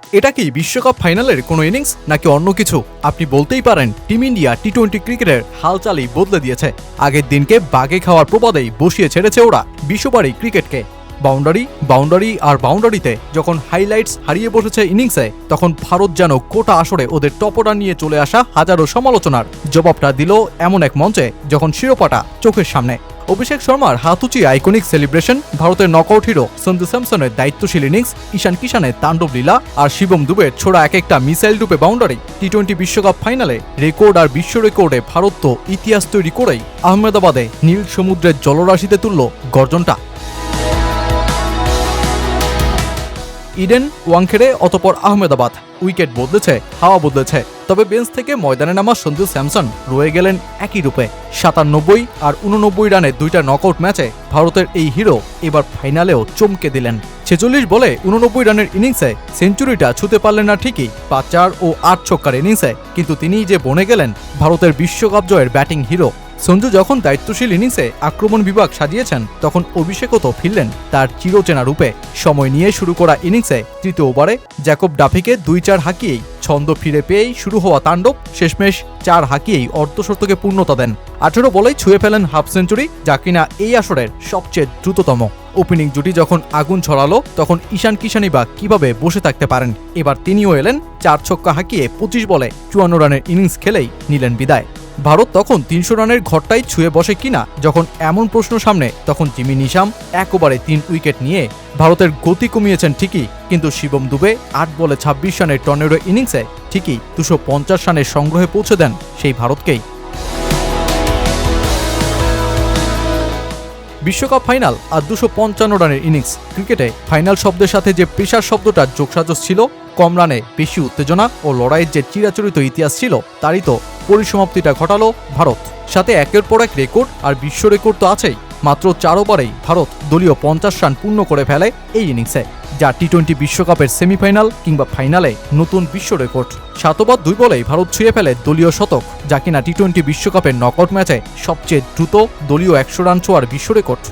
এটা কি বিশ্বকাপ ফাইনালের কোনো ইনিংস নাকি অন্য কিছু? আপনি বলতেই পারেন টিম ইন্ডিয়া টি-20 ক্রিকেটের হালচালই বদলে দিয়েছে। আগের দিনকে বাগে খাওয়ার প্রবাদেই বসিয়ে ছেড়েছে ওরা বিশ্ববারী ক্রিকেটকে। বাউন্ডারি আর বাউন্ডারিতে যখন হাইলাইটস হারিয়ে বসেছে ইনিংসে, তখন ভারত যেন কোটা আসরে ওদের টপরা নিয়ে চলে আসা হাজারো সমালোচনার জবাবটা দিল এমন এক মঞ্চে যখন শিরোপাটা চোখের সামনে। অভিষেক শর্মার হাতুচি আইকনিক সেলিব্রেশন, ভারতের নকআউট হিরো সঞ্জু স্যামসনের দায়িত্বশীল ইনিংস, ঈশান কিষানের তাণ্ডব লীলা আর শিবম দুবের ছোড়া এক একটা মিসাইল রূপে বাউন্ডারি। টি-20 বিশ্বকাপ ফাইনালে রেকর্ড আর বিশ্ব রেকর্ডে ভারত তো ইতিহাস তৈরি করেই আহমেদাবাদে নীল সমুদ্রের জলরাশিতে তুলল গর্জনটা। ইডেন, ওয়াংখেড়ে, অতপর আহমেদাবাদ। উইকেট বদলেছে, হাওয়া বদলেছে, তবে বেঞ্চ থেকে ময়দানে নামা সঞ্জু স্যামসন রয়ে গেলেন একই রূপে। 97 আর 89 রানের দুইটা নকআউট ম্যাচে ভারতের এই হিরো এবার ফাইনালেও চমকে দিলেন। 46 বলে 89 রানের ইনিংসে সেঞ্চুরিটা ছুঁতে পারলেন না ঠিকই, 5-4 ও 8 ছক্কার ইনিংসে, কিন্তু তিনিই যে বনে গেলেন ভারতের বিশ্বকাপ জয়ের ব্যাটিং হিরো। সঞ্জু যখন দায়িত্বশীল ইনিংসে আক্রমণ বিভাগ সাজিয়েছেন, তখন অভিষেকও তো ফিরলেন তার চিরচেনা রূপে। সময় নিয়ে শুরু করা ইনিংসে তৃতীয় ওভারে জ্যাকব ডাফিকে 2-4 হাঁকিয়েই ছন্দ ফিরে পেয়েই শুরু হওয়া তাণ্ডব শেষমেশ 4 হাঁকিয়েই অর্ধশতকে পূর্ণতা দেন। 18 বলেই ছুঁয়ে ফেলেন হাফ সেঞ্চুরি, যা কিনা এই আসরের সবচেয়ে দ্রুততম। ওপেনিং জুটি যখন আগুন ছড়ালো, তখন ঈশান কিষানই বা কিভাবে বসে থাকতে পারেন? এবার তিনিও এলেন 4 ছক্কা হাঁকিয়ে 25 বলে 54 রানের ইনিংস খেলেই নিলেন বিদায়। ভারত তখন 300 রানের ঘরটাই ছুঁয়ে বসে কিনা যখন এমন প্রশ্ন সামনে, তখন জিমি নিশাম 1 ওভারে 3 উইকেট নিয়ে ভারতের গতি কমিয়েছেন ঠিকই, কিন্তু শিবম দুবে 8 বলে 26 রানের টর্নেডো ইনিংসে ঠিকই 250 রানের সংগ্রহে পৌঁছে দেন সেই ভারতকেই। বিশ্বকাপ ফাইনাল আর 255 রানের ইনিংস। ক্রিকেটে ফাইনাল শব্দের সাথে যে প্রেশার শব্দটার যোগসাজশ ছিল, কম রানে বেশি উত্তেজনা ও লড়াইয়ের যে চিরাচরিত ইতিহাস ছিল, তারই তো পরিসমাপ্তিটা ঘটালো ভারত। সাথে একের পর এক রেকর্ড আর বিশ্ব রেকর্ড তো আছেই। মাত্র 4 ওভারেই ভারত দলীয় 50 রান পূর্ণ করে ফেলে এই ইনিংসে, যা টি-20 বিশ্বকাপের সেমিফাইনাল কিংবা ফাইনালে নতুন বিশ্ব রেকর্ড। 7 ওভার 2 বলেই ভারত ছুঁয়ে ফেলে দলীয় শতক, যা কিনা টি-20 বিশ্বকাপের নকআউট ম্যাচে সবচেয়ে দ্রুত দলীয় 100 রান ছোঁয়ার বিশ্ব রেকর্ড।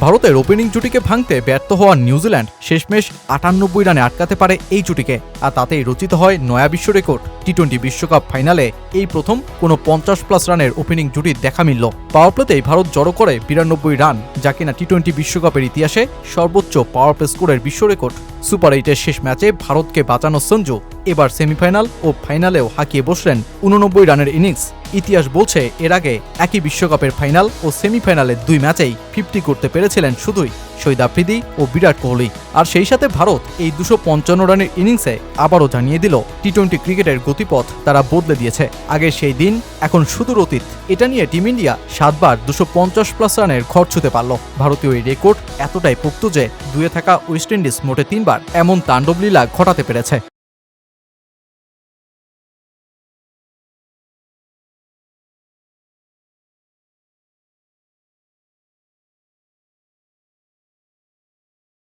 ভারতের ওপেনিং জুটিকে ভাঙতে ব্যর্থ হওয়া নিউজিল্যান্ড শেষমেশ 98 রানে আটকাতে পারে এই জুটিকে, আর তাতেই রচিত হয় নয়া বিশ্ব রেকর্ড। টি-20 বিশ্বকাপ ফাইনালে এই প্রথম কোনো 50+ রানের ওপেনিং জুটির দেখা মিলল। পাওয়ার প্লেতেই ভারত জড়ো করে 92 রান, যা কিনা টি-20 বিশ্বকাপের ইতিহাসে সর্বোচ্চ পাওয়ার প্লে স্কোরের বিশ্ব রেকর্ড। সুপার 8-এর শেষ ম্যাচে ভারতকে বাঁচানো সঞ্জু এবার সেমিফাইনাল ও ফাইনালেও হাঁকিয়ে বসলেন 89 রানের ইনিংস। ইতিহাস বলছে এর আগে একই বিশ্বকাপের ফাইনাল ও সেমিফাইনালের 2 ম্যাচেই 50 করতে পেরেছিলেন শুধুই শহীদ আফ্রিদি ও বিরাট কোহলি। আর সেই সাথে ভারত এই 255 রানের ইনিংসে আবারও জানিয়ে দিল টি-20 ক্রিকেটের গতিপথ তারা বদলে দিয়েছে। আগে সেই দিন, এখন সুদূর অতীত। এটা নিয়ে টিম ইন্ডিয়া 7 বার 250+ রানের ঘর ছুঁতে পারল। ভারতীয় এই রেকর্ড এতটাই পোক্ত যে দুয়ে থাকা ওয়েস্ট ইন্ডিজ মোটে 3 বার এমন তাণ্ডবলীলা ঘটাতে পেরেছে।